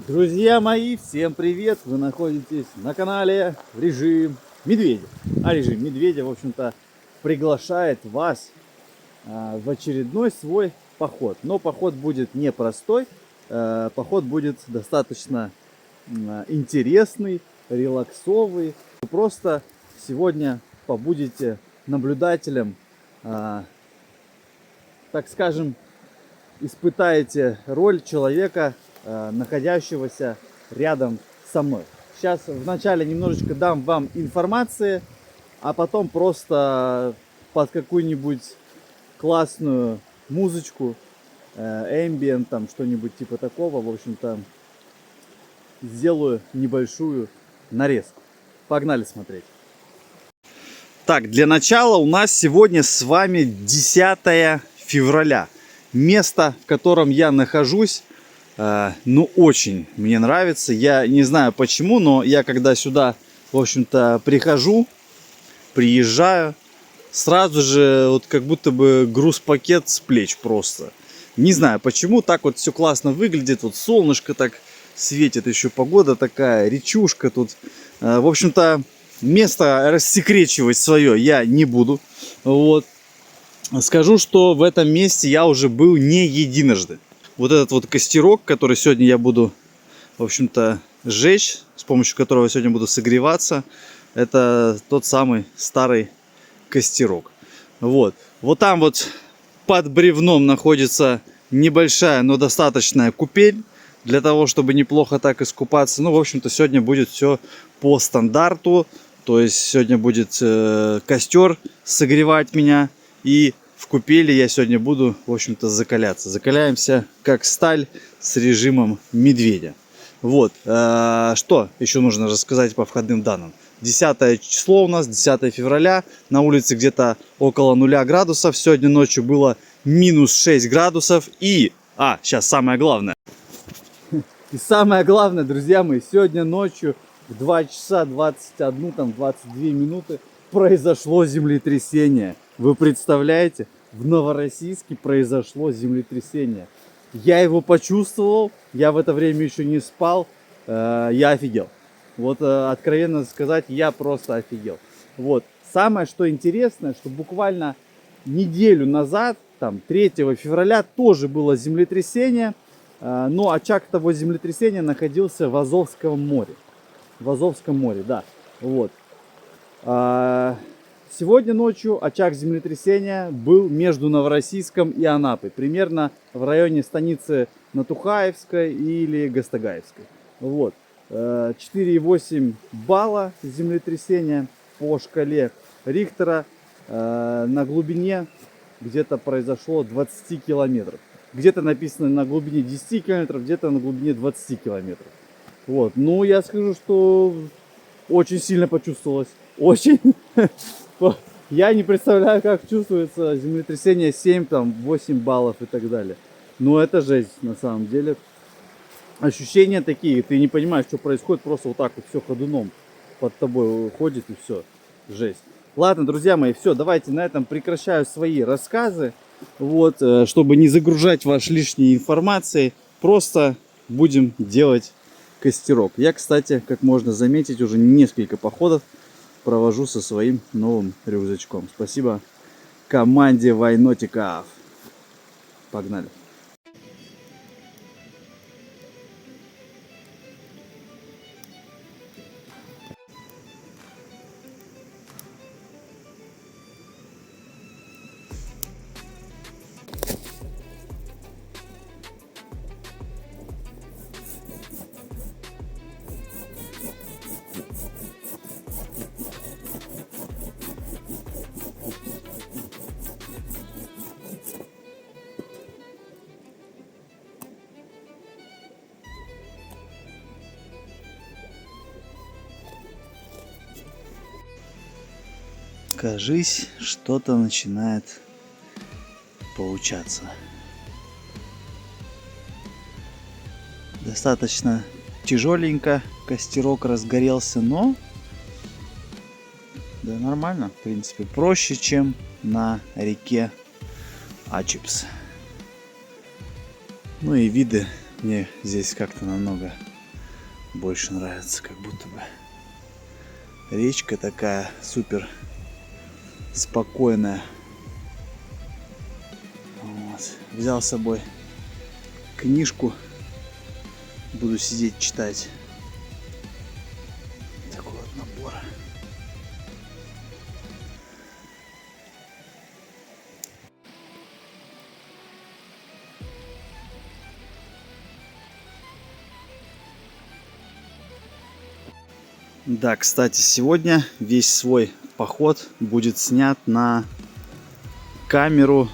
Друзья мои, всем привет! Вы находитесь на канале Режим Медведя. А Режим Медведя, в общем-то, приглашает вас в очередной свой поход. Но поход будет непростой, поход будет достаточно интересный, релаксовый. Вы просто сегодня побудете наблюдателем, так скажем, испытаете роль человека, находящегося рядом со мной. Сейчас вначале немножечко дам вам информации, а потом просто под какую-нибудь классную музычку, ambient, там что-нибудь типа такого, в общем-то, сделаю небольшую нарезку. Погнали смотреть. Так, для начала у нас сегодня с вами 10 февраля. Место, в котором я нахожусь, ну, очень мне нравится. Я не знаю почему, но я когда сюда, в общем-то, приезжаю, сразу же вот как будто бы груз-пакет с плеч просто. Не знаю почему, так вот все классно выглядит. Вот солнышко так светит, еще погода такая, речушка тут. В общем-то, место рассекречивать свое я не буду. Вот. Скажу, что в этом месте я уже был не единожды. Вот этот вот костерок, который сегодня я буду, в общем-то, жечь, с помощью которого сегодня буду согреваться, это тот самый старый костерок. Вот. Вот там вот под бревном находится небольшая, но достаточная купель, для того, чтобы неплохо так искупаться. Ну, в общем-то, сегодня будет все по стандарту. То есть сегодня будет костер согревать меня, и в купели я сегодня буду, в общем-то, закаляться. Закаляемся как сталь с режимом медведя. Вот. Что еще нужно рассказать по входным данным? 10 число у нас, 10 февраля. На улице где-то около 0 градусов. Сегодня ночью было минус 6 градусов. И, сейчас самое главное. И самое главное, друзья мои, сегодня ночью в 2 часа 21, там 22 минуты произошло землетрясение. Вы представляете? В Новороссийске произошло землетрясение. Я его почувствовал, я в это время еще не спал, я офигел. Вот, откровенно сказать, я просто офигел. Вот. Самое, что интересное, что буквально неделю назад, там 3 февраля, тоже было землетрясение, но очаг того землетрясения находился в Азовском море. В Азовском море, да. Вот. Сегодня ночью очаг землетрясения был между Новороссийском и Анапой. Примерно в районе станицы Натухаевской или Гастагаевской. Вот. 4,8 балла землетрясения по шкале Рихтера. На глубине где-то произошло 20 километров. Где-то написано на глубине 10 километров, где-то на глубине 20 километров. Вот. Ну, я скажу, что очень сильно почувствовалось. Очень. Я не представляю, как чувствуется землетрясение 7, там, 8 баллов и так далее. Но это жесть, на самом деле. Ощущения такие, ты не понимаешь, что происходит, просто вот так вот все ходуном под тобой ходит и все. Жесть. Ладно, друзья мои, все, давайте на этом прекращаю свои рассказы. Вот, чтобы не загружать вас лишней информацией, просто будем делать костерок. Я, кстати, как можно заметить, уже несколько походов провожу со своим новым рюкзачком. Спасибо команде Вайнотиков. Погнали. Кажись, что-то начинает получаться. Достаточно тяжеленько костерок разгорелся, но да нормально, в принципе, проще, чем на реке Ачипс. Ну и виды мне здесь как-то намного больше нравится, как будто бы. Речка такая супер спокойная. Вот. Взял с собой книжку. Буду сидеть читать. Такой вот набор. Да, кстати, сегодня весь свой поход будет снят на камеру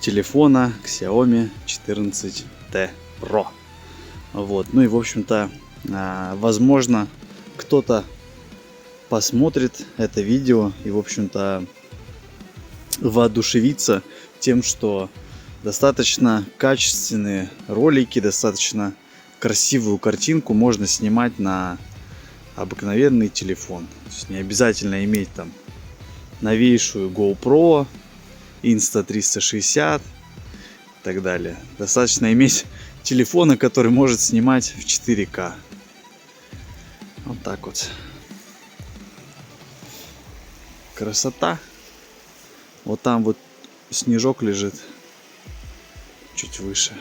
телефона Xiaomi 14T Pro. Вот. Ну и, в общем-то, возможно, кто-то посмотрит это видео и, в общем-то, воодушевится тем, что достаточно качественные ролики, достаточно красивую картинку можно снимать на обыкновенный телефон. То есть не обязательно иметь там новейшую GoPro, Insta360 и так далее. Достаточно иметь телефона, который может снимать в 4К. Вот так вот. Красота. Вот там вот снежок лежит чуть выше.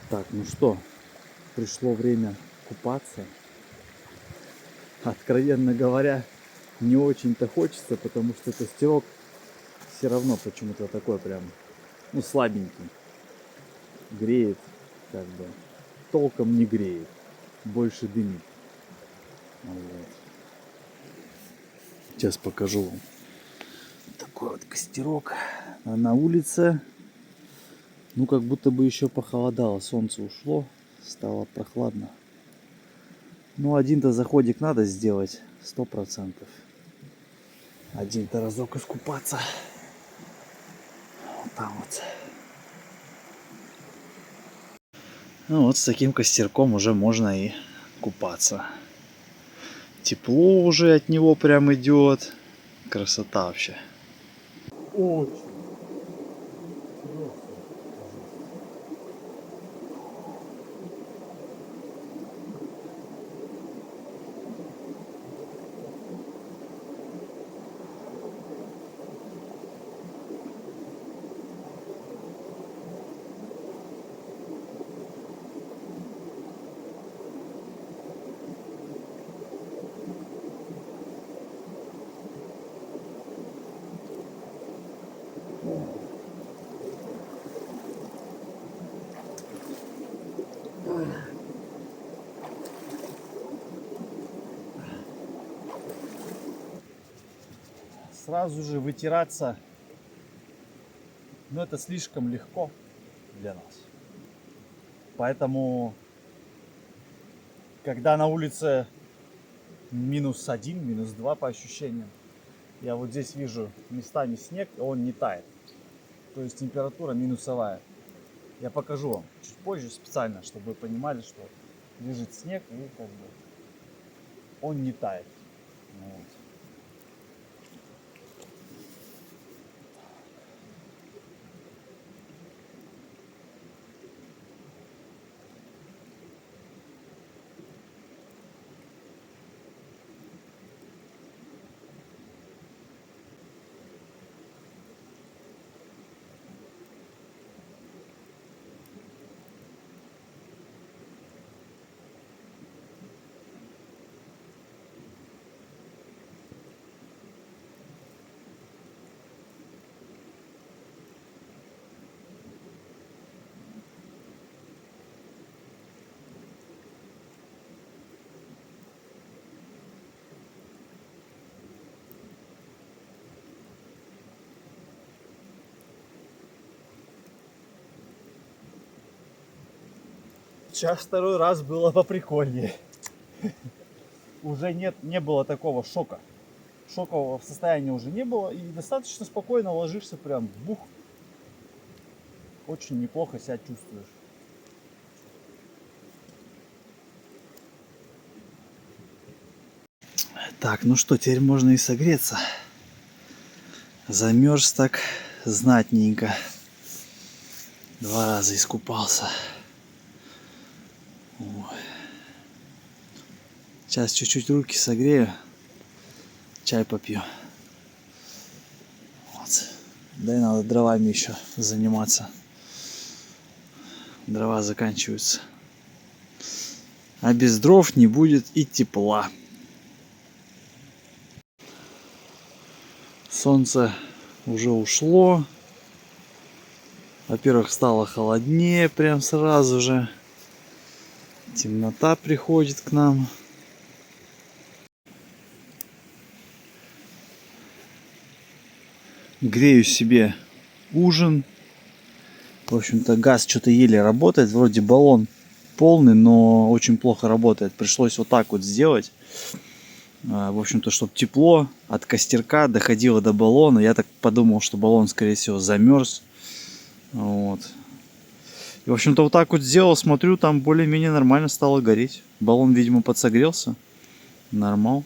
Так, ну что, пришло время купаться. Откровенно говоря, не очень-то хочется, потому что костерок все равно почему-то такой прям, ну, слабенький. Греет, как бы, толком не греет, больше дымит. Вот. Сейчас покажу вам. Такой вот костерок. А на улице, ну, как будто бы еще похолодало, солнце ушло, стало прохладно. Ну, один-то заходик надо сделать, 100%. Один-то разок искупаться. Вот там вот. Ну вот с таким костерком уже можно и купаться. Тепло уже от него прям идет. Красота вообще. Очень. сразу же вытираться, но это слишком легко для нас. Поэтому, когда на улице -1, -2 по ощущениям, я вот здесь вижу местами снег, он не тает. То есть температура минусовая. Я покажу вам чуть позже специально, чтобы вы понимали, что лежит снег и как бы он не тает. Вот. Сейчас второй раз было поприкольнее. Уже не было такого шока. Шокового состояния уже не было. И достаточно спокойно ложишься прям бух. Очень неплохо себя чувствуешь. Так, ну что, теперь можно и согреться. Замерз так знатненько. 2 раза искупался. Ой. Сейчас чуть-чуть руки согрею. Чай попью. Вот. Да и надо дровами еще заниматься. Дрова заканчиваются. А без дров не будет и тепла. Солнце уже ушло. Во-первых, стало холоднее прям сразу же. Темнота приходит к нам. Грею себе ужин. В общем-то, газ что-то еле работает. Вроде баллон полный, но очень плохо работает. Пришлось вот так вот сделать. В общем-то, чтобы тепло от костерка доходило до баллона. Я так подумал, что баллон, скорее всего, замерз. Вот. И, в общем-то, вот так вот сделал. Смотрю, там более-менее нормально стало гореть. Баллон, видимо, подсогрелся. Нормал.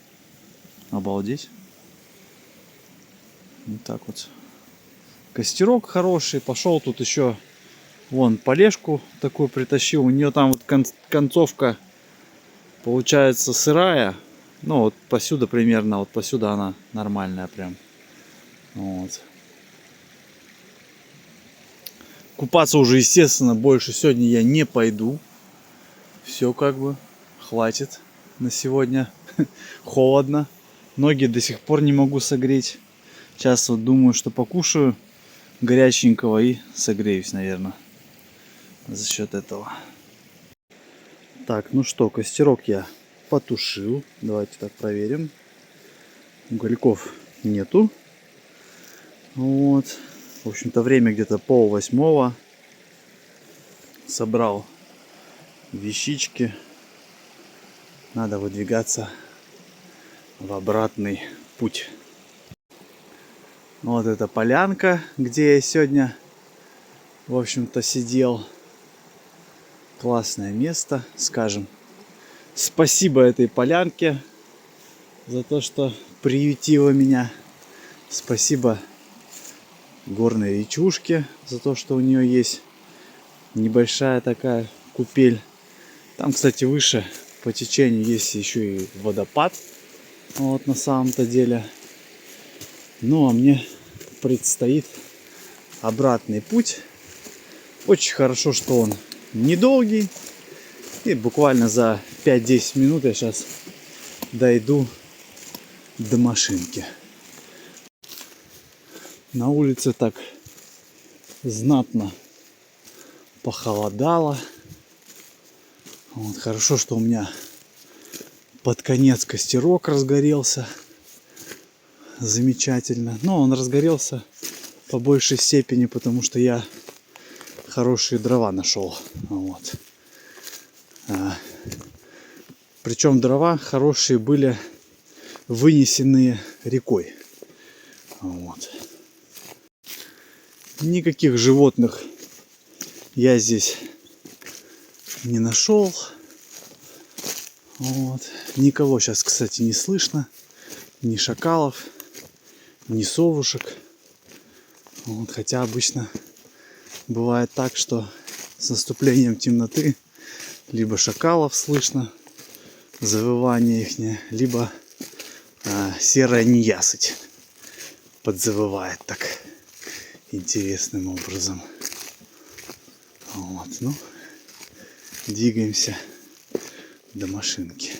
Обалдеть. Вот так вот. Костерок хороший. Пошел тут еще... Вон, полежку такую притащил. У нее там вот концовка получается сырая. Ну, вот посюда примерно, вот посюда она нормальная прям. Вот. Купаться уже, естественно, больше сегодня я не пойду. Все как бы, хватит на сегодня. Холодно. Ноги до сих пор не могу согреть. Сейчас вот думаю, что покушаю горяченького и согреюсь, наверное. За счет этого. Так, ну что, костерок я потушил. Давайте так проверим. Угольков нету. Вот. В общем-то, время где-то 7:30. Собрал вещички. Надо выдвигаться в обратный путь. Вот эта полянка, где я сегодня, в общем-то, сидел. Классное место, скажем. Спасибо этой полянке за то, что приютила меня. Спасибо горной речушке за то, что у нее есть небольшая такая купель. Там, кстати, выше по течению есть еще и водопад. Вот на самом-то деле. Ну а мне предстоит обратный путь. Очень хорошо, что он недолгий. И буквально за 5-10 минут я сейчас дойду до машинки. На улице так знатно похолодало. Вот, хорошо, что у меня под конец костерок разгорелся. замечательно. Но он разгорелся по большей степени, потому что я хорошие дрова нашел. Вот. Причем дрова хорошие были вынесенные рекой. Вот. Никаких животных я здесь не нашел. Вот. Никого сейчас, кстати, не слышно. Ни шакалов, ни совушек. Вот. Хотя обычно бывает так, что с наступлением темноты либо шакалов слышно, завывание их, либо серая неясыть подзавывает так интересным образом. Вот, ну, двигаемся до машинки.